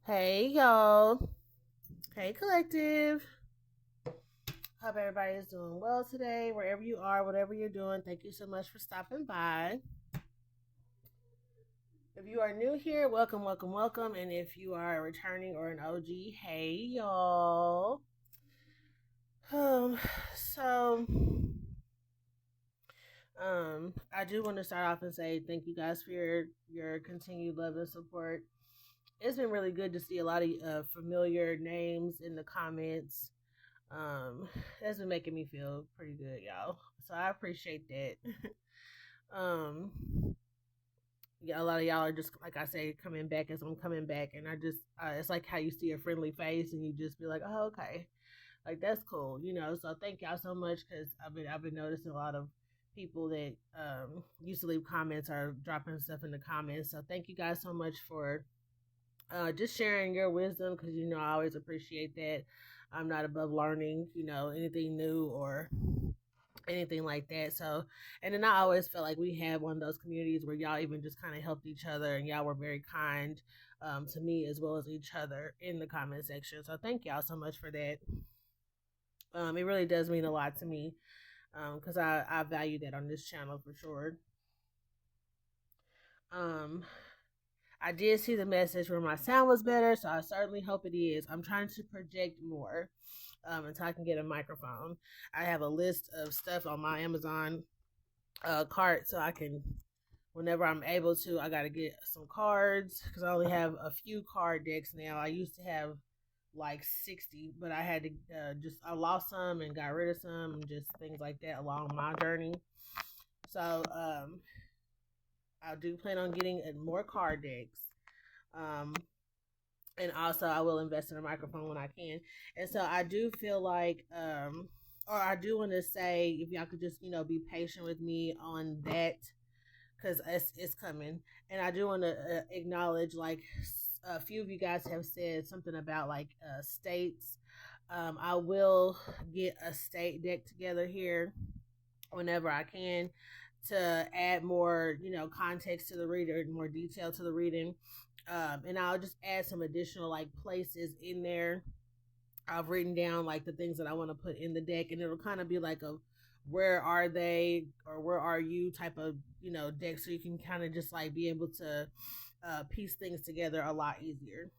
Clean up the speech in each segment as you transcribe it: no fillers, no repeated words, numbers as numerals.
Hey y'all. Hey collective. Hope everybody is doing well today, wherever you are, whatever you're doing. Thank you so much for stopping by. If you are new here, welcome, welcome, welcome. And if you are a returning or an OG, hey y'all. Um, so I do want to start off and say thank you guys for your continued love and support. It's been really good to see a lot of familiar names in the comments. That's been making me feel pretty good, y'all. So I appreciate that. um, yeah, a lot of y'all are just like I say coming back as I'm coming back, and I just it's like how you see a friendly face and you just be like, oh okay, like that's cool, you know. So thank y'all so much because I've been noticing a lot of people that used to leave comments are dropping stuff in the comments. So thank you guys so much for just sharing your wisdom because you know I always appreciate that. I'm not above learning, you know, anything new or anything like that. So, and then I always felt like we had one of those communities where y'all even just kind of helped each other and y'all were very kind to me as well as each other in the comment section. So, thank y'all so much for that. It really does mean a lot to me because I value that on this channel for sure. Um, I did see the message where my sound was better, so I certainly hope it is. I'm trying to project more until I can get a microphone. I have a list of stuff on my Amazon cart so I can, whenever I'm able to, I got to get some cards because I only have a few card decks now. I used to have like 60, but I had to I lost some and got rid of some and just things like that along my journey. So, I do plan on getting more card decks. Um, and also I will invest in a microphone when I can. And so I do feel like, or I do want to say, if y'all could just be patient with me on that, because it's coming. And I do want to acknowledge like a few of you guys have said something about like states. I will get a state deck together here whenever I can to add more, context to the reader, more detail to the reading. And I'll just add some additional like places in there. I've written down like the things that I want to put in the deck, and it'll kind of be like a where are they or where are you type of deck, so you can kind of just like be able to piece things together a lot easier.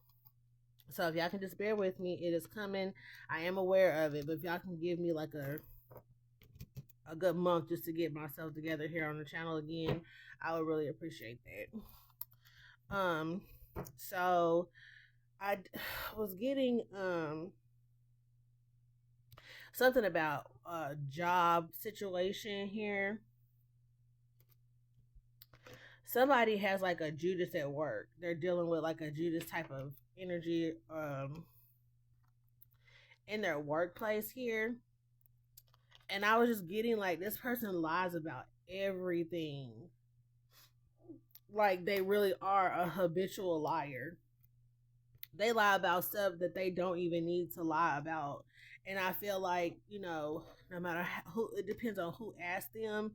So if y'all can just bear with me, it is coming. I am aware of it, but if y'all can give me like a good month just to get myself together here on the channel again, I would really appreciate that. So I was getting something about a job situation here. Somebody has like a Judas at work. They're dealing with like a Judas type of energy in their workplace here. And I was just getting like this person lies about everything. Like they really are a habitual liar. They lie about stuff that they don't even need to lie about. And I feel like, no matter who, it depends on who asked them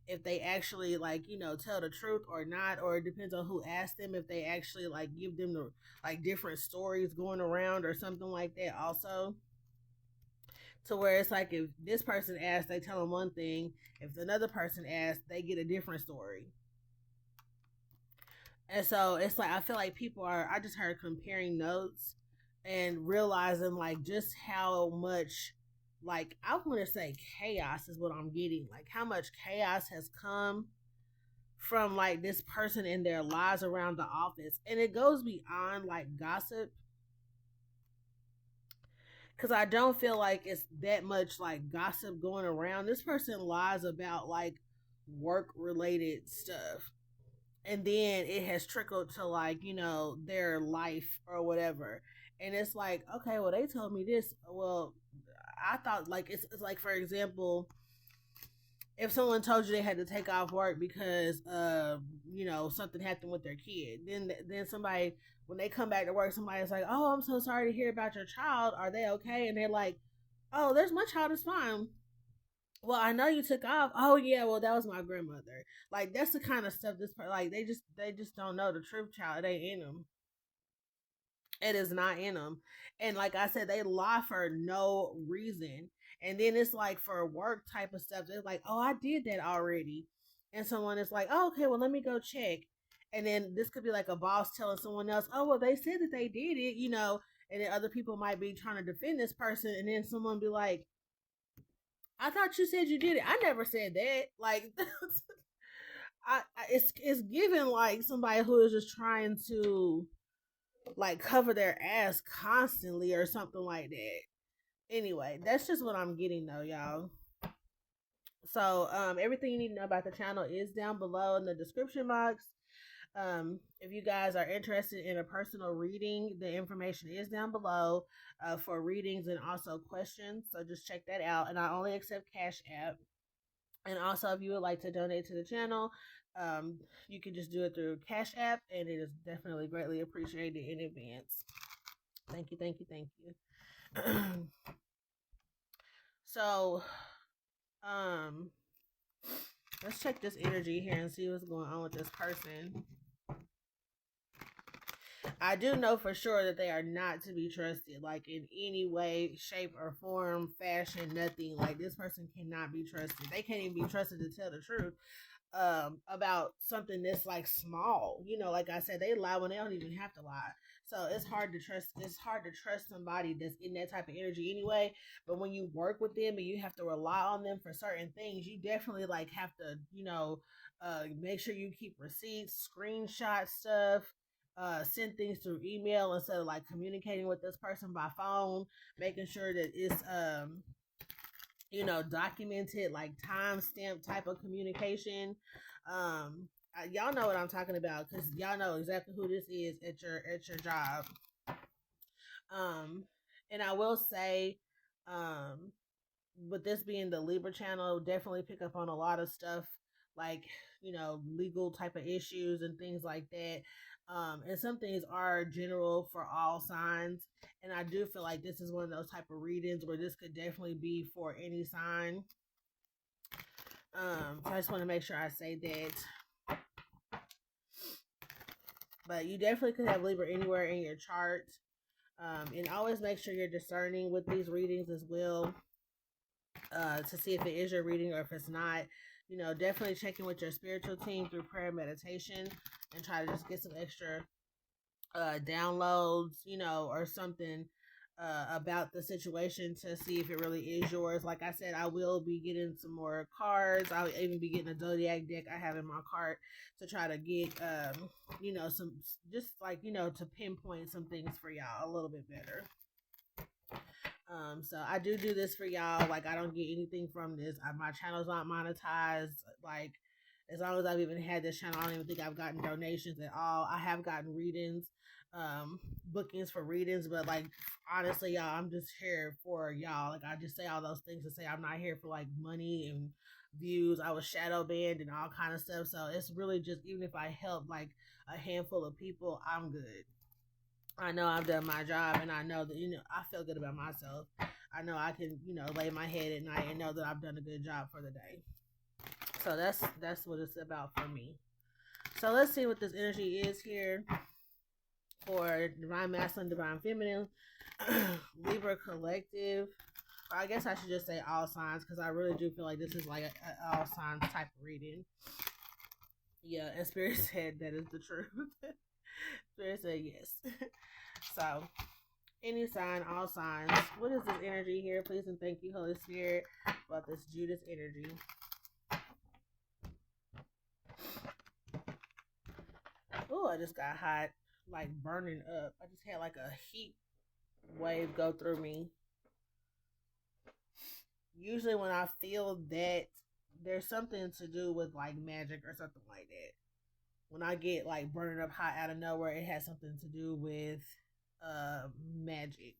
if they actually like, tell the truth or not, or it depends on who asked them if they actually like give them the like different stories going around or something like that also. To where it's like if this person asks, they tell them one thing. If another person asks, they get a different story. And so it's like I feel like people are. I just heard comparing notes and realizing like just how much, like I want to say chaos is what I'm getting. Like how much chaos has come from like this person and their lies around the office, and it goes beyond like gossip. Because I don't feel like it's that much like gossip going around. This person lies about like work related stuff, and then it has trickled to like their life or whatever. And it's like, okay, well they told me this. Well, I thought like it's like, for example, if someone told you they had to take off work because something happened with their kid, then somebody, when they come back to work, somebody's like, oh, I'm so sorry to hear about your child, are they okay? And they're like, oh, there's my child is fine. Well, I know you took off. Oh yeah, well that was my grandmother. Like that's the kind of stuff like they just don't know the truth, child. It ain't in them. It is not in them. And like I said, they lie for no reason. And then it's like for work type of stuff, they're like, oh, I did that already. And someone is like, oh, okay, well, let me go check. And then this could be like a boss telling someone else, oh, well, they said that they did it, you know. And then other people might be trying to defend this person. And then someone be like, I thought you said you did it. I never said that. Like, it's given like somebody who is just trying to like cover their ass constantly or something like that. Anyway, that's just what I'm getting though, y'all. So everything you need to know about the channel is down below in the description box. If you guys are interested in a personal reading, the information is down below for readings and also questions. So just check that out. And I only accept Cash App. And also, if you would like to donate to the channel, you can just do it through Cash App, and it is definitely greatly appreciated in advance. Thank you, thank you, thank you. So, let's check this energy here and see what's going on with this person. I do know for sure that they are not to be trusted, like in any way, shape, or form, fashion, nothing. Like this person cannot be trusted. They can't even be trusted to tell the truth about something that's like small. You know, like I said, they lie when they don't even have to lie. So it's hard to trust. It's hard to trust somebody that's in that type of energy anyway. But when you work with them and you have to rely on them for certain things, you definitely like have to, you know, make sure you keep receipts, screenshot stuff. Send things through email instead of like communicating with this person by phone, making sure that it's you know, documented, like timestamp type of communication. Y'all know what I'm talking about because y'all know exactly who this is at your job. And I will say, with this being the Libra channel, definitely pick up on a lot of stuff like, you know, legal type of issues and things like that. And some things are general for all signs. And I do feel like this is one of those type of readings where this could definitely be for any sign. So I just want to make sure I say that. But you definitely could have Libra anywhere in your chart. And always make sure you're discerning with these readings as well. To see if it is your reading or if it's not. You know, definitely checking with your spiritual team through prayer and meditation and try to just get some extra downloads, you know, or something about the situation to see if it really is yours. Like I said, I will be getting some more cards. I'll even be getting a zodiac deck I have in my cart to try to get, you know, some, just like, you know, to pinpoint some things for y'all a little bit better. So I do this for y'all. Like, I don't get anything from this. My channel's not monetized. Like, as long as I've even had this channel, I don't even think I've gotten donations at all. I have gotten readings, bookings for readings, but like, honestly, y'all, I'm just here for y'all. Like, I just say all those things to say I'm not here for like money and views. I was shadow banned and all kind of stuff. So it's really just, even if I help like a handful of people, I'm good. I know I've done my job, and I know that, you know, I feel good about myself. I know I can, you know, lay my head at night and know that I've done a good job for the day. So that's what it's about for me. So let's see what this energy is here for Divine Masculine, Divine Feminine, Libra Collective. Or I guess I should just say all signs, because I really do feel like this is like a all signs type of reading. Yeah, and Spirit said that is the truth. Spirit said yes. So, any sign, all signs. What is this energy here? Please and thank you, Holy Spirit, about this Judas energy. Oh, I just got hot, like burning up. I just had like a heat wave go through me. Usually when I feel that, there's something to do with like magic or something like that. When I get like burning up hot out of nowhere, it has something to do with magic.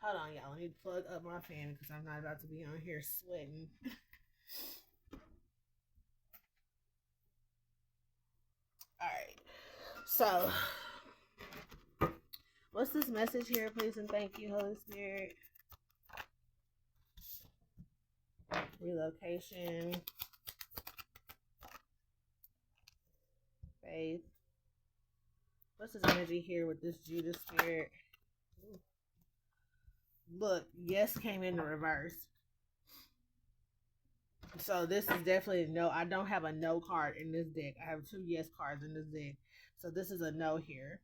Hold on, y'all. I need to plug up my fan because I'm not about to be on here sweating. Alright. So, what's this message here? Please and thank you, Holy Spirit. Relocation. faith. What's this energy here with this Judas spirit? Ooh. Look, yes came in the reverse. So this is definitely no. I don't have a no card in this deck. I have 2 yes cards in this deck. So this is a no here.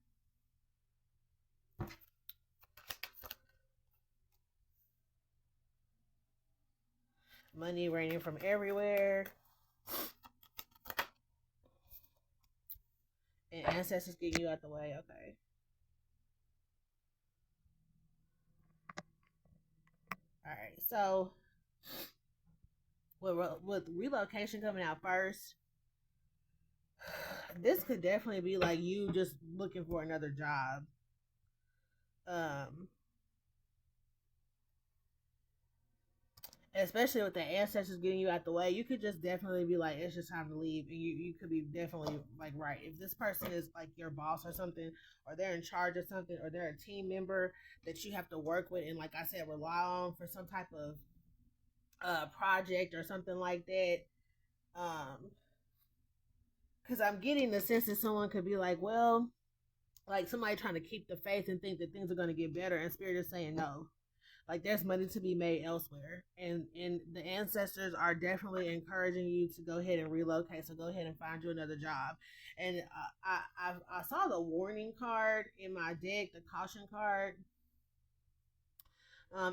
Money raining from everywhere. And ancestors getting you out the way. Okay. Alright. So with relocation coming out first, this could definitely be like you just looking for another job. Especially with the ancestors getting you out the way, you could just definitely be like, it's just time to leave. And you could be definitely like, right. If this person is like your boss or something, or they're in charge of something, or they're a team member that you have to work with and, like I said, rely on for some type of project or something like that. Because I'm getting the sense that someone could be like, well, like somebody trying to keep the faith and think that things are going to get better, and spirit is saying no. Like there's money to be made elsewhere, and the ancestors are definitely encouraging you to go ahead and relocate. So go ahead and find you another job. And I saw the warning card in my deck, the caution card,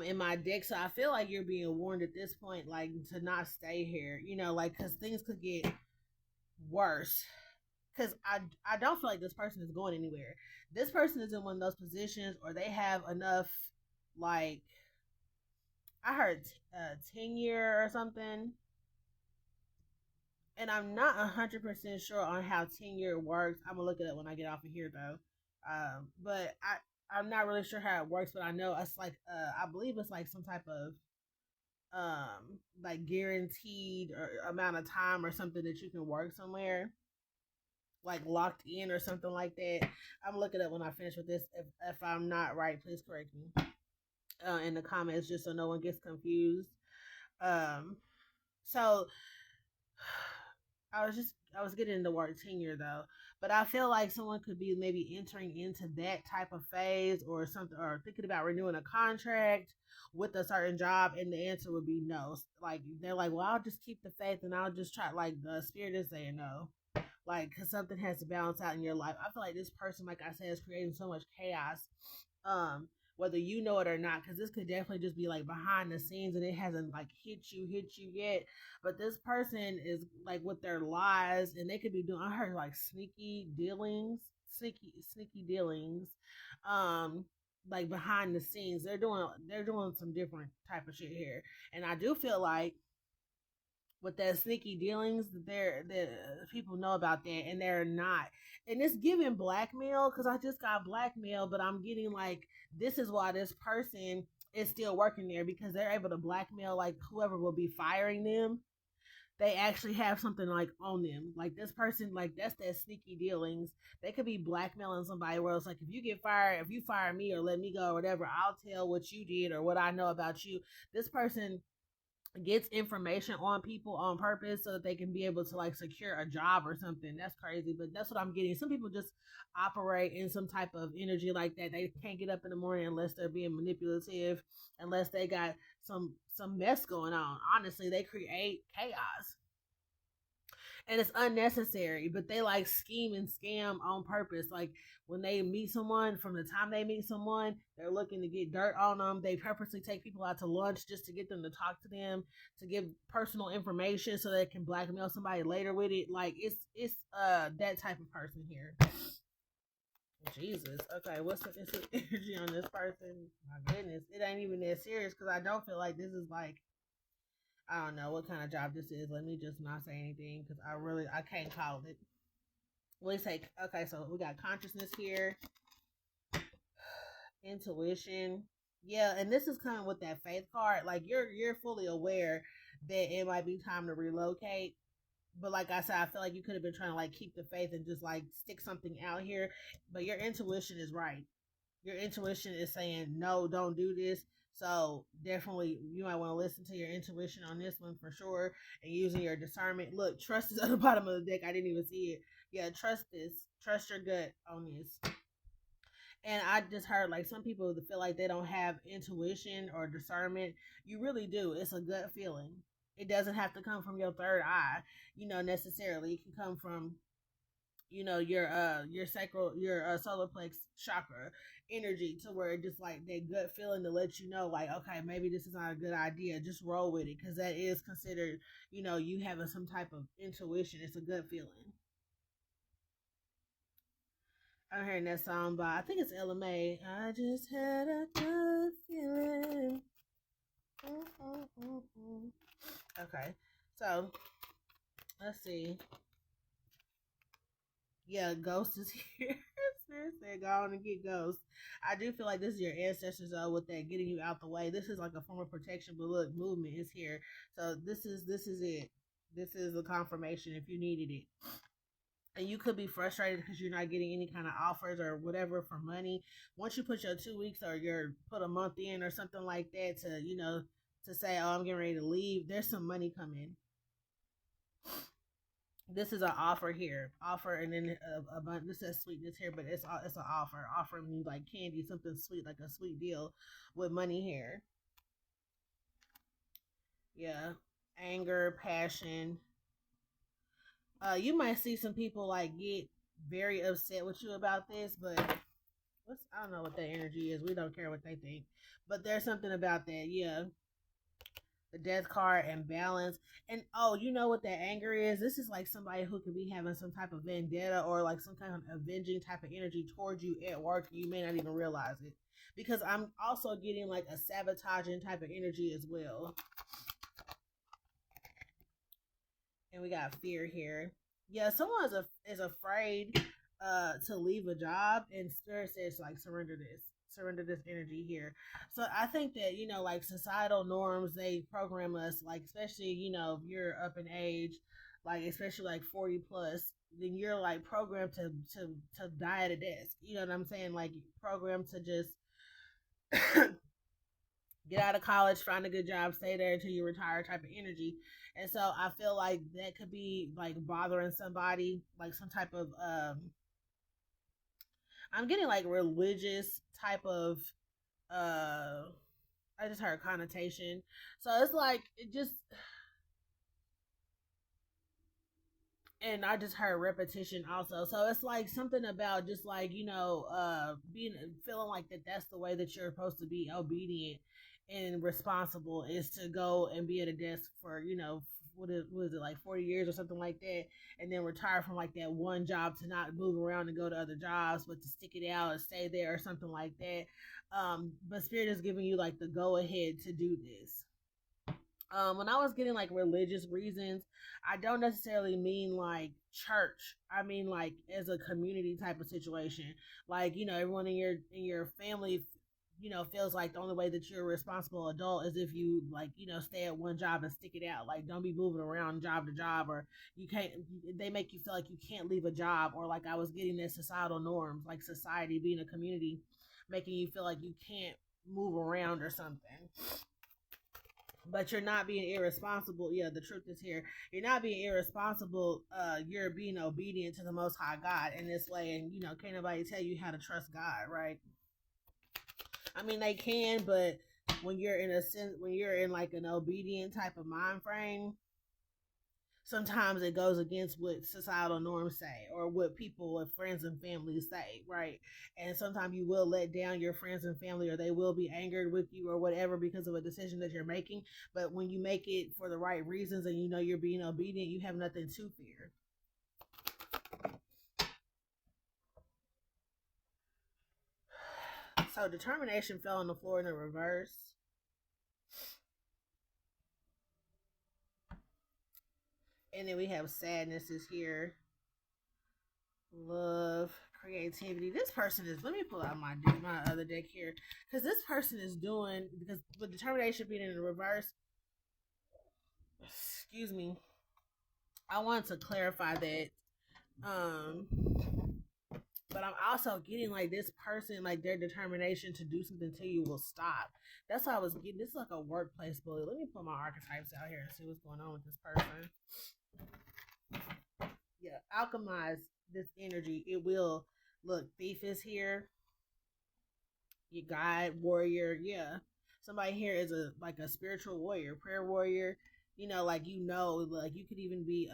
in my deck. So I feel like you're being warned at this point, like to not stay here. You know, like because things could get worse. Because I don't feel like this person is going anywhere. This person is in one of those positions, or they have enough, like I heard tenure or something, and I'm not 100% sure on how tenure works. I'm gonna look it up when I get off of here though. But I'm not really sure how it works, but I know it's like I believe it's like some type of like guaranteed or amount of time or something that you can work somewhere, like locked in or something like that. I'm gonna look it up when I finish with this. If I'm not right, please correct me in the comments, just so no one gets confused. Um, so I was getting the word tenure though, but I feel like someone could be maybe entering into that type of phase or something, or thinking about renewing a contract with a certain job, and the answer would be no. Like they're like, well, I'll just keep the faith and I'll just try. Like the spirit is saying no, like because something has to balance out in your life. I feel like this person, like I said, is creating so much chaos, um whether you know it or not, because this could definitely just be like behind the scenes and it hasn't like hit you yet. But this person is like with their lies, and they could be doing, I heard like sneaky dealings, um like behind the scenes. They're doing some different type of shit here. And I do feel like with that sneaky dealings, that people know about that, and they're not. And it's giving blackmail, because I just got blackmail, but I'm getting like, this is why this person is still working there, because they're able to blackmail like whoever will be firing them. They actually have something like on them. Like this person, like that's that sneaky dealings. They could be blackmailing somebody where it's like, if you get fired, if you fire me or let me go or whatever, I'll tell what you did or what I know about you. This person gets information on people on purpose so that they can be able to like secure a job or something. That's crazy, but that's what I'm getting. Some people just operate in some type of energy like that. They can't get up in the morning unless they're being manipulative, unless they got some mess going on. Honestly, they create chaos, and it's unnecessary, but they like scheme and scam on purpose. Like when they meet someone, from the time they meet someone, they're looking to get dirt on them. They purposely take people out to lunch just to get them to talk to them, to give personal information so they can blackmail somebody later with it. Like it's that type of person here. Jesus. Okay, what's the energy on this person? My goodness, it ain't even that serious, because I don't feel like this is like, I don't know what kind of job this is. Let me just not say anything, because I can't call it. We say, okay, so we got consciousness here, intuition. Yeah, and this is coming with that faith card. Like you're fully aware that it might be time to relocate. But like I said, I feel like you could have been trying to like keep the faith and just like stick something out here. But your intuition is right. Your intuition is saying no, don't do this. So definitely you might want to listen to your intuition on this one for sure, and using your discernment. Look, trust is at the bottom of the deck. I didn't even see it. Yeah, trust this. Trust your gut on this. And I just heard like some people that feel like they don't have intuition or discernment. You really do. It's a gut feeling. It doesn't have to come from your third eye, necessarily. It can come from your sacral, your solar plex chakra energy, to where it just like that gut feeling to let you know like, okay, maybe this is not a good idea, just roll with it, because that is considered, you having some type of intuition. It's a gut feeling. I'm hearing that song by, I think it's LMA. I just had a good feeling. Okay, so let's see. Yeah, Ghost is here. Spirit said, go on and get Ghost. I do feel like this is your ancestors, though, with that getting you out the way. This is like a form of protection, but look, movement is here. So this is it. This is the confirmation if you needed it. And you could be frustrated because you're not getting any kind of offers or whatever for money. Once you put your 2 weeks or your put a month in or something like that to, to say, oh, I'm getting ready to leave, there's some money coming. This is an offer here, offer, and then a bunch. This says sweetness here, but it's an offer, offering you like candy, something sweet, like a sweet deal with money here. Yeah, anger, passion. You might see some people like get very upset with you about this, but I don't know what that energy is. We don't care what they think, but there's something about that. Yeah, the death card and balance. And oh, you know what that anger is? This is like somebody who could be having some type of vendetta or like some kind of avenging type of energy towards you at work. You may not even realize it, because I'm also getting like a sabotaging type of energy as well. And we got fear here. Yeah, someone is afraid to leave a job, and Spirit says like surrender this energy here. So I think that, like societal norms, they program us, like especially, if you're up in age, like especially like 40 plus, then you're like programmed to die at a desk. You know what I'm saying? Like programmed to just get out of college, find a good job, stay there until you retire type of energy. And so I feel like that could be like bothering somebody, like some type of I'm getting like religious type of I just heard connotation. So it's like it just, and I just heard repetition also. So it's like something about just like, being, feeling like that's the way that you're supposed to be obedient and responsible, is to go and be at a desk for, what is it, like 40 years or something like that, and then retire from like that one job, to not move around and go to other jobs, but to stick it out and stay there or something like that. But Spirit is giving you like the go ahead to do this. When I was getting like religious reasons, I don't necessarily mean like church. I mean like as a community type of situation. Like, everyone in your family, feels like the only way that you're a responsible adult is if you like, stay at one job and stick it out. Like, don't be moving around job to job, or you can't. They make you feel like you can't leave a job, or like I was getting the societal norms, like society being a community, making you feel like you can't move around or something. But you're not being irresponsible. Yeah, the truth is here. You're not being irresponsible. You're being obedient to the Most High God in this way, and can't nobody tell you how to trust God, right? I mean, they can, but when you're in a sense, when you're in like an obedient type of mind frame, sometimes it goes against what societal norms say, or what people, what friends and family say, right? And sometimes you will let down your friends and family, or they will be angered with you or whatever, because of a decision that you're making. But when you make it for the right reasons, and you're being obedient, you have nothing to fear. So determination fell on the floor in the reverse. And then we have sadness is here. Love, creativity. This person is, let me pull out my other deck here, because this person is doing, because with determination being in the reverse, excuse me, I want to clarify that. um but I'm also getting like this person, like their determination to do something to you will stop. That's why I was getting, this is like a workplace bully. Let me put my archetypes out here and see what's going on with this person. Yeah, alchemize. this energy, it will look. Thief is here. Your guide, warrior, yeah. Somebody here is a like a spiritual warrior, prayer warrior. Like you could even be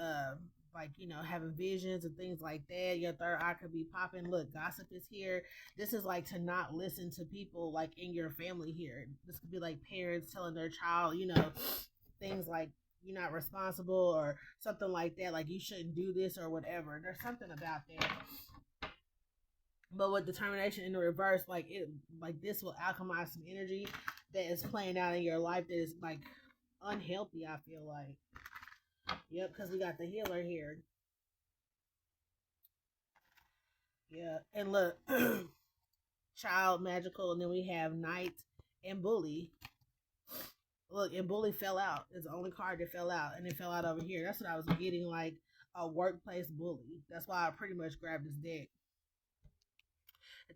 like having visions and things like that. Your third eye could be popping. Look, gossip is here. This is like to not listen to people like in your family here. This could be like parents telling their child, things like you're not responsible or something like that, like you shouldn't do this or whatever. There's something about that. But with determination in the reverse, like this will alchemize some energy that is playing out in your life that is like unhealthy, I feel like. Yep, because we got the healer here. Yeah, and look, child, magical, and then we have knight and bully. Look, and bully fell out. It's the only card that fell out, and it fell out over here. That's what I was getting, like a workplace bully. That's why I pretty much grabbed this deck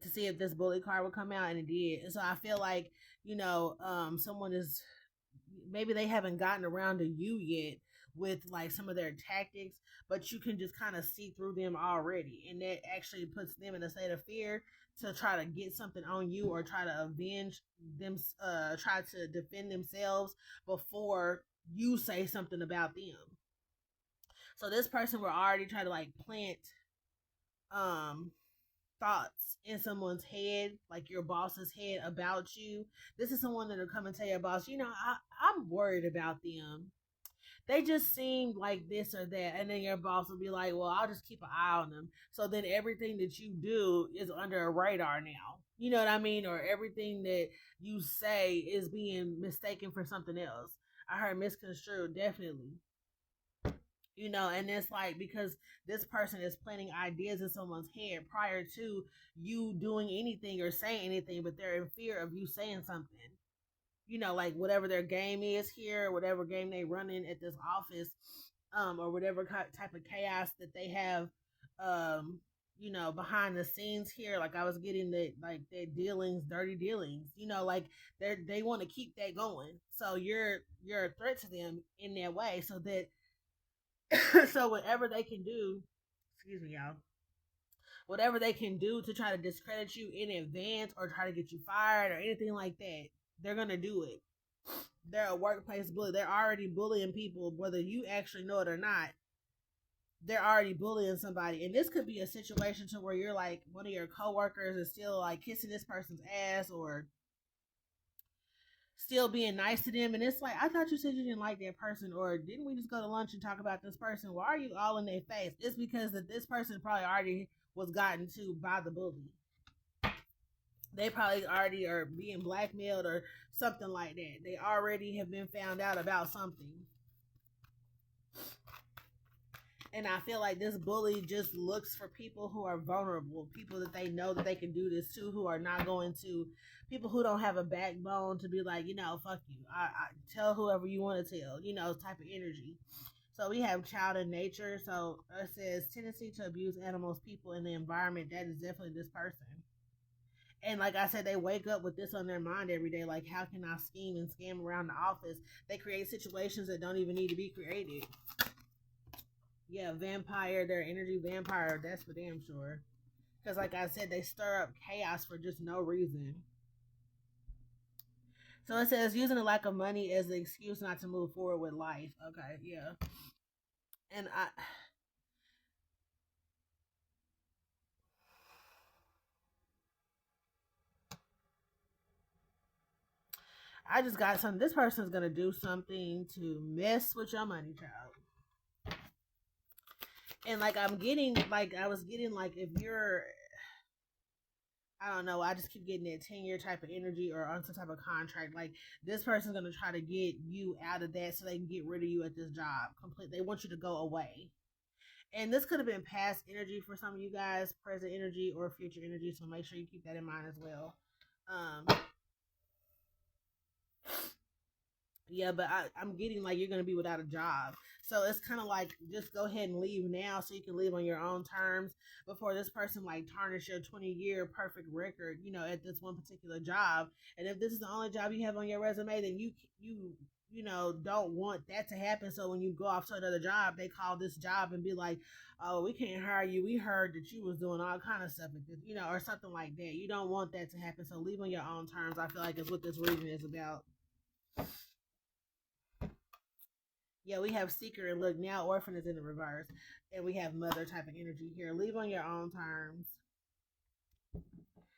to see if this bully card would come out, and it did. And so I feel like someone is, maybe they haven't gotten around to you yet with like some of their tactics, but you can just kind of see through them already, and that actually puts them in a state of fear to try to get something on you or try to avenge them, try to defend themselves before you say something about them. So this person will already try to like plant um thoughts in someone's head, like your boss's head about you. This is someone that'll come and tell your boss, I'm worried about them. They just seem like this or that. And then your boss will be like, well, I'll just keep an eye on them. So then everything that you do is under a radar now. You know what I mean? Or everything that you say is being mistaken for something else. I heard misconstrued, definitely. And it's like because this person is planting ideas in someone's head prior to you doing anything or saying anything, but they're in fear of you saying something. Like whatever their game is here, whatever game they run in at this office, or whatever type of chaos that they have, behind the scenes here. Like I was getting their dealings, dirty dealings. Like they want to keep that going. So you're a threat to them in that way, so that so whatever they can do, excuse me, y'all, whatever they can do to try to discredit you in advance or try to get you fired or anything like that, they're gonna do it. They're a workplace bully. They're already bullying people, whether you actually know it or not. They're already bullying somebody, and this could be a situation to where you're like one of your coworkers is still like kissing this person's ass or still being nice to them, and it's like, I thought you said you didn't like that person, or didn't we just go to lunch and talk about this person? Why are you all in their face? It's because that this person probably already was gotten to by the bully. They probably already are being blackmailed or something like that. They already have been found out about something. And I feel like this bully just looks for people who are vulnerable, people that they know that they can do this to, who are not going to, people who don't have a backbone to be like, fuck you. I tell whoever you want to tell, type of energy. So we have child in nature. So it says tendency to abuse animals, people, and the environment. That is definitely this person. And like I said, they wake up with this on their mind every day. Like, how can I scheme and scam around the office? They create situations that don't even need to be created. Yeah, vampire, their energy vampire, that's for damn sure. Because like I said, they stir up chaos for just no reason. So it says using the lack of money as an excuse not to move forward with life. Okay, yeah. And I just got something. This person's gonna do something to mess with your money, child. And like I was getting like if you're, I don't know, I just keep getting that 10-year type of energy or on some type of contract. Like this person's gonna try to get you out of that so they can get rid of you at this job. Completely, they want you to go away. And this could have been past energy for some of you guys, present energy or future energy. So make sure you keep that in mind as well. Yeah, but I'm getting like you're gonna be without a job. So it's kind of like just go ahead and leave now so you can leave on your own terms before this person like tarnish your 20-year perfect record, at this one particular job. And if this is the only job you have on your resume, then you don't want that to happen. So when you go off to another job, they call this job and be like, "Oh, we can't hire you. We heard that you was doing all kind of stuff, or something like that." You don't want that to happen. So leave on your own terms. I feel like is what this reading is about. Yeah, we have seeker and look now. Orphan is in the reverse, and we have mother type of energy here. Leave on your own terms.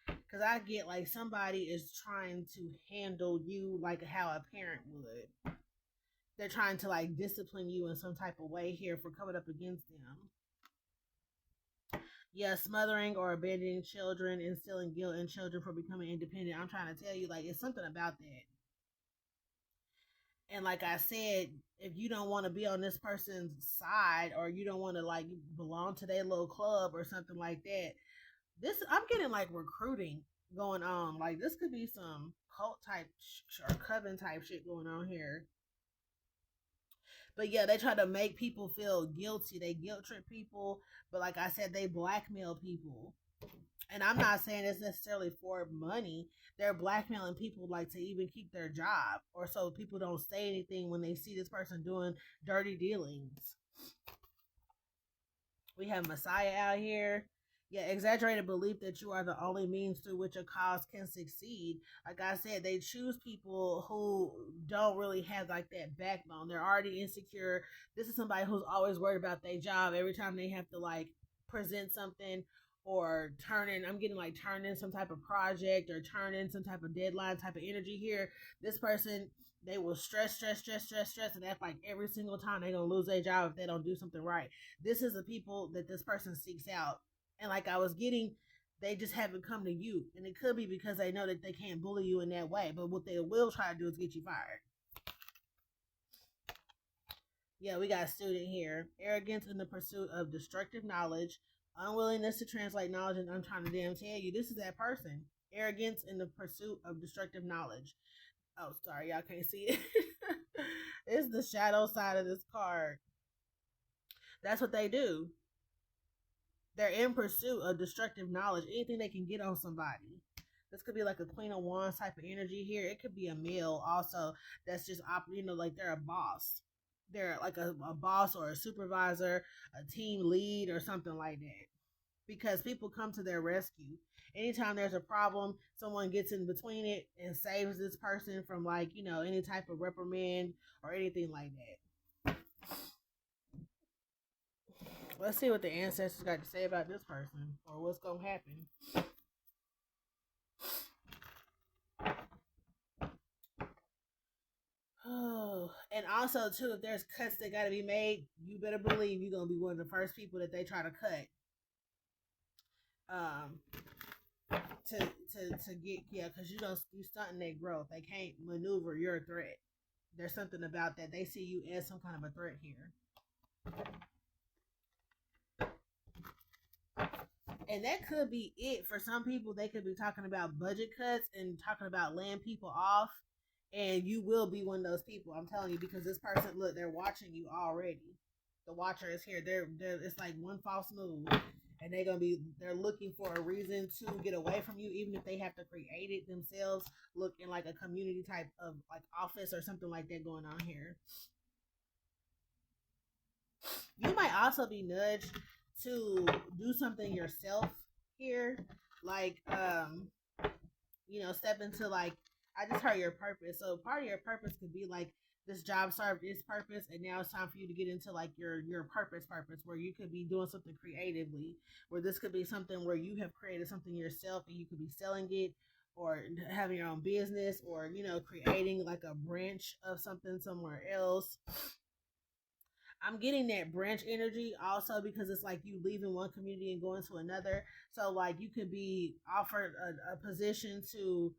Because I get like somebody is trying to handle you like how a parent would. They're trying to like discipline you in some type of way here for coming up against them. Yeah, smothering or abandoning children, instilling guilt in children for becoming independent. I'm trying to tell you, like, it's something about that. And like I said, if you don't want to be on this person's side or you don't want to like belong to their little club or something like that, I'm getting like recruiting going on. Like this could be some cult type or coven type shit going on here. But yeah, they try to make people feel guilty. They guilt trip people, but like I said, they blackmail people. And I'm not saying it's necessarily for money. They're blackmailing people like to even keep their job, or so people don't say anything when they see this person doing dirty dealings. We have Messiah out here. Yeah, exaggerated belief that you are the only means through which a cause can succeed. Like I said, they choose people who don't really have like that backbone. They're already insecure. This is somebody who's always worried about their job every time they have to like present something or I'm getting like turn in some type of project or turn in some type of deadline type of energy here. This person, they will stress, and that's like every single time they're gonna lose their job if they don't do something right. This is the people that this person seeks out. And like I was getting, they just haven't come to you. And it could be because they know that they can't bully you in that way. But what they will try to do is get you fired. Yeah, we got a student here. Arrogance in the pursuit of destructive knowledge, unwillingness to translate knowledge, and I'm trying to damn tell you, this is that person. Arrogance in the pursuit of destructive knowledge. Oh, sorry, y'all can't see it. It's the shadow side of this card. That's what they do. They're in pursuit of destructive knowledge, anything they can get on somebody. This could be like a Queen of Wands type of energy here. It could be a male also that's just like they're a boss. They're like a boss or a supervisor, a team lead or something like that. Because people come to their rescue. Anytime there's a problem, someone gets in between it and saves this person from like, any type of reprimand or anything like that. Let's see what the ancestors got to say about this person or what's going to happen. Oh, and also too, if there's cuts that got to be made, you better believe you're gonna be one of the first people that they try to cut. Um, to get because you stunting their growth. They can't maneuver your threat. There's something about that. They see you as some kind of a threat here. And that could be it for some people. They could be talking about budget cuts and talking about laying people off, and you will be one of those people. I'm telling you, because this person, look, they're watching you already. The watcher is here. They're it's like one false move, and they're looking for a reason to get away from you, even if they have to create it themselves. Look in like a community type of like office or something like that going on here. You might also be nudged to do something yourself here, like step into like I just heard your purpose. So part of your purpose could be like this job served its purpose, and now it's time for you to get into like your purpose, where you could be doing something creatively, where this could be something where you have created something yourself and you could be selling it or having your own business or creating like a branch of something somewhere else. I'm getting that branch energy also because it's like you leaving one community and going to another. So like you could be offered a position to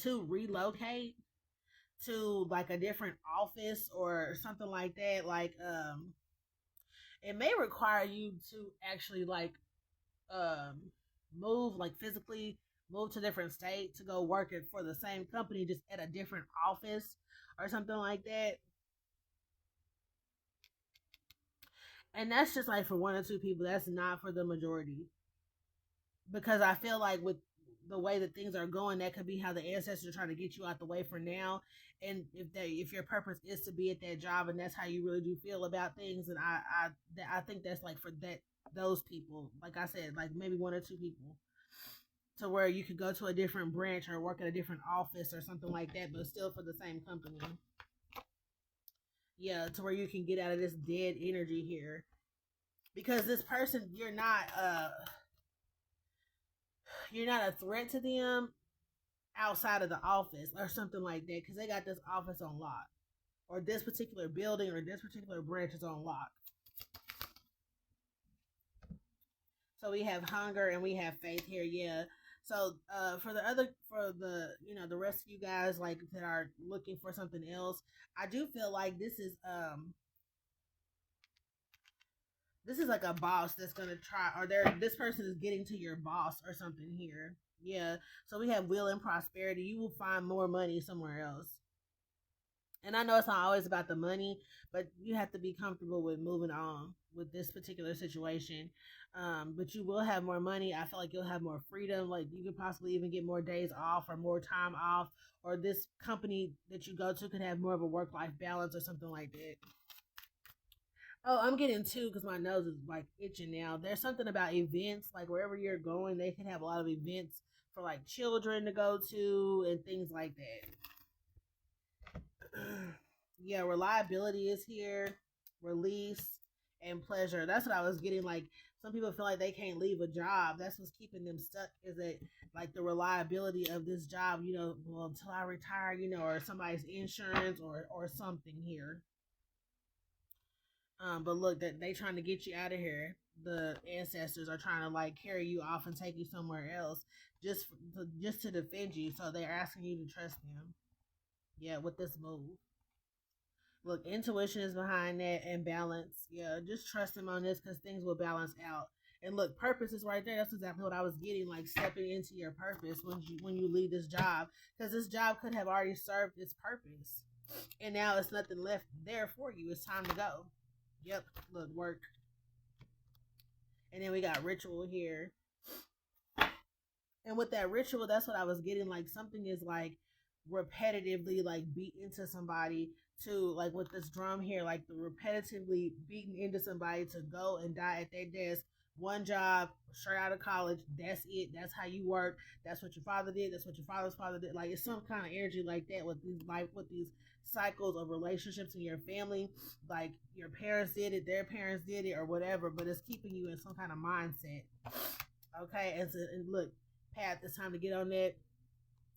to relocate to like a different office or something like that. Like it may require you to actually like move like physically move to a different state to go work it for the same company just at a different office or something like that. And that's just like for one or two people. That's not for the majority. Because I feel like with the way that things are going, that could be how the ancestors are trying to get you out the way for now. And if your purpose is to be at that job and that's how you really do feel about things, and I think that's like for those people, like I said, like maybe one or two people, to where you could go to a different branch or work at a different office or something like that, but still for the same company. Yeah, to where you can get out of this dead energy here, because this person, you're not a threat to them outside of the office or something like that, because they got this office on lock, or this particular building or this particular branch is on lock. So we have hunger and we have faith here. Yeah. So for the rest of you guys like that are looking for something else, I do feel like this is like a boss that's gonna try, or this person is getting to your boss or something here. Yeah. So we have will and prosperity. You will find more money somewhere else. And I know it's not always about the money, but you have to be comfortable with moving on with this particular situation. But you will have more money. I feel like you'll have more freedom. Like you could possibly even get more days off or more time off, or this company that you go to could have more of a work-life balance or something like that. Oh, I'm getting two because my nose is like itching now. There's something about events, like wherever you're going, they can have a lot of events for like children to go to and things like that. Yeah, reliability is here, release, and pleasure. That's what I was getting. Like some people feel like they can't leave a job. That's what's keeping them stuck. Is that like the reliability of this job? Well, until I retire, or somebody's insurance or something here. But look, that they trying to get you out of here. The ancestors are trying to like carry you off and take you somewhere else, just to defend you. So they're asking you to trust them. Yeah, with this move. Look, intuition is behind that, and balance. Yeah, just trust him on this because things will balance out. And look, purpose is right there. That's exactly what I was getting. Like stepping into your purpose when you leave this job, because this job could have already served its purpose, and now it's nothing left there for you. It's time to go. Yep. Look, work. And then we got ritual here. And with that ritual, that's what I was getting. Like something is like repetitively like beat into somebody to, like with this drum here, like the repetitively beating into somebody to go and die at their desk. One job, straight out of college. That's it. That's how you work. That's what your father did. That's what your father's father did. Like it's some kind of energy like that with these cycles of relationships in your family. Like your parents did it, their parents did it, or whatever. But it's keeping you in some kind of mindset. Okay, and look, path. It's time to get on that.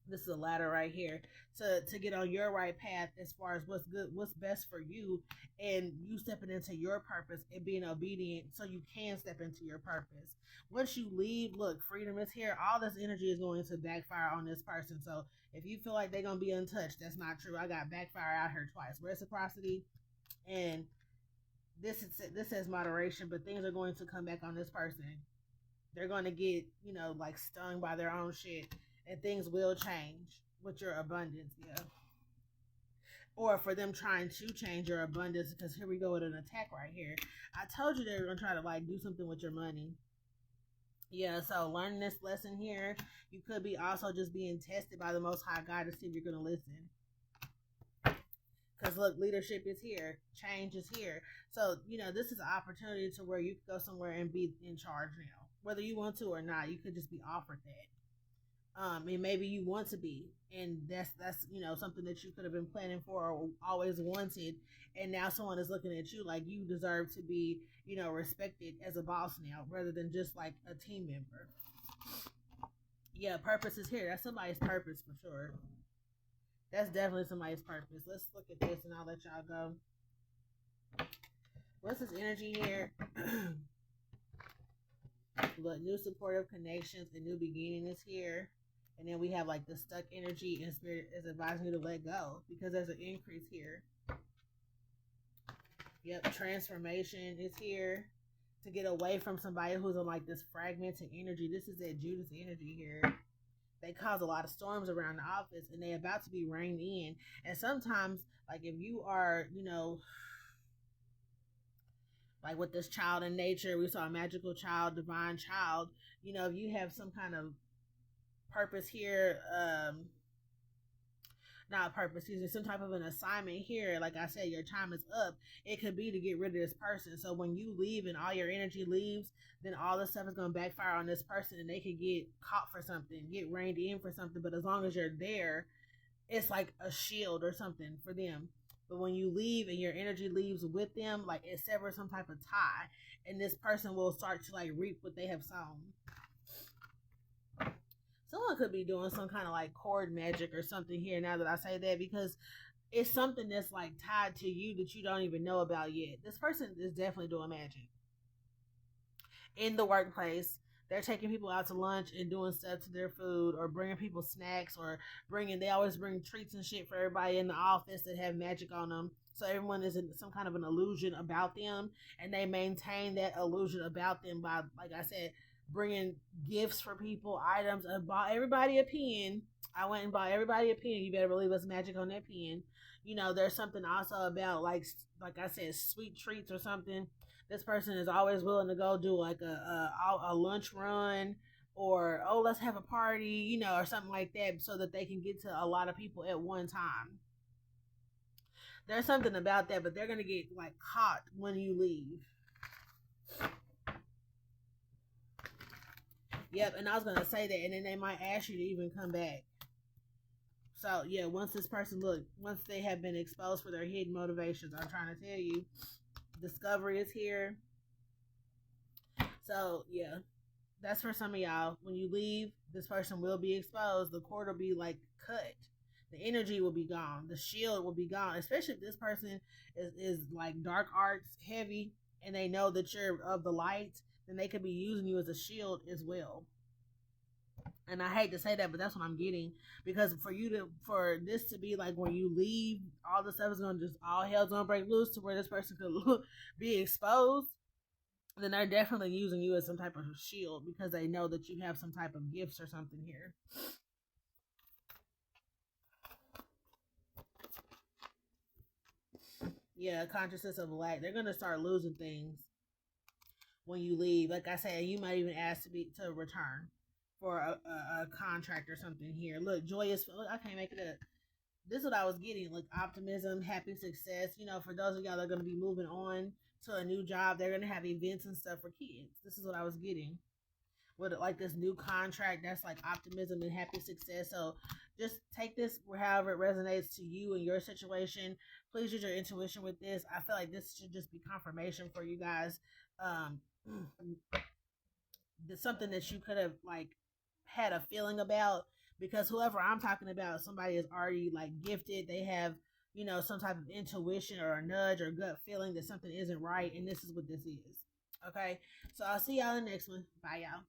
This is a ladder right here to get on your right path as far as what's good, what's best for you, and you stepping into your purpose and being obedient so you can step into your purpose. Once you leave, look, freedom is here. All this energy is going to backfire on this person. So if you feel like they're gonna be untouched, that's not true. I got backfire out here twice. Reciprocity, and this says moderation, but things are going to come back on this person. They're going to get, like stung by their own shit, and things will change with your abundance. Yeah. Or for them trying to change your abundance, because here we go with an attack right here. I told you they were going to try to like do something with your money. Yeah, so learning this lesson here, you could be also just being tested by the Most High God to see if you're going to listen. Because look, leadership is here, change is here. So this is an opportunity to where you could go somewhere and be in charge now, whether you want to or not. You could just be offered that. And maybe you want to be, and that's something that you could have been planning for or always wanted, and now someone is looking at you like you deserve to be respected as a boss now, rather than just like a team member. Yeah, purpose is here. That's somebody's purpose for sure. That's definitely somebody's purpose. Let's look at this and I'll let y'all go. What's this energy here? Look, new supportive connections and new beginning is here. And then we have like the stuck energy, and spirit is advising you to let go because there's an increase here. Yep, transformation is here to get away from somebody who's on like this fragmented energy. This is that Judas energy here. They cause a lot of storms around the office, and they're about to be reined in. And sometimes, like if you are, like with this child in nature, we saw a magical child, divine child. If you have some kind of purpose here. Not purpose, excuse me, some type of an assignment here. Like I said, your time is up. It could be to get rid of this person. So when you leave and all your energy leaves, then all this stuff is going to backfire on this person and they could get caught for something, get reined in for something. But as long as you're there, it's like a shield or something for them. But when you leave and your energy leaves with them, like it severs some type of tie, and this person will start to like reap what they have sown. Someone could be doing some kind of like cord magic or something here now that I say that, because it's something that's like tied to you that you don't even know about yet. This person is definitely doing magic in the workplace. They're taking people out to lunch and doing stuff to their food, or bringing people snacks, or they always bring treats and shit for everybody in the office that have magic on them. So everyone is in some kind of an illusion about them, and they maintain that illusion about them by, like I said, bringing gifts for people, items. I bought everybody a pen. I went and bought everybody a pen. You better believe it's magic on that pen. You know, there's something also about like I said, sweet treats or something. This person is always willing to go do like a lunch run, or oh, let's have a party, you know, or something like that, so that they can get to a lot of people at one time. There's something about that, but they're gonna get like caught when you leave. Yep, and I was gonna say that, and then they might ask you to even come back. So yeah, once this person once they have been exposed for their hidden motivations, I'm trying to tell you, discovery is here. So yeah, that's for some of y'all. When you leave, this person will be exposed. The cord will be like cut. The energy will be gone. The shield will be gone. Especially if this person is like dark arts heavy, and they know that you're of the light, then they could be using you as a shield as well. And I hate to say that, but that's what I'm getting. Because for this to be like when you leave, all the stuff is gonna just, all hell's gonna break loose to where this person could be exposed. Then they're definitely using you as some type of shield, because they know that you have some type of gifts or something here. Yeah, consciousness of lack. They're gonna start losing things when you leave. Like I said, you might even ask to return for a contract or something here. Look, joyous. Look, I can't make it up. This is what I was getting. Like optimism, happy success. You know, for those of y'all that are going to be moving on to a new job, they're going to have events and stuff for kids. This is what I was getting with like this new contract. That's like optimism and happy success. So just take this however it resonates to you and your situation. Please use your intuition with this. I feel like this should just be confirmation for you guys. Um, something that you could have like had a feeling about, because whoever I'm talking about, somebody is already like gifted. They have, you know, some type of intuition or a nudge or gut feeling that something isn't right, and this is what this is. Okay, so I'll see y'all in the next one. Bye, y'all.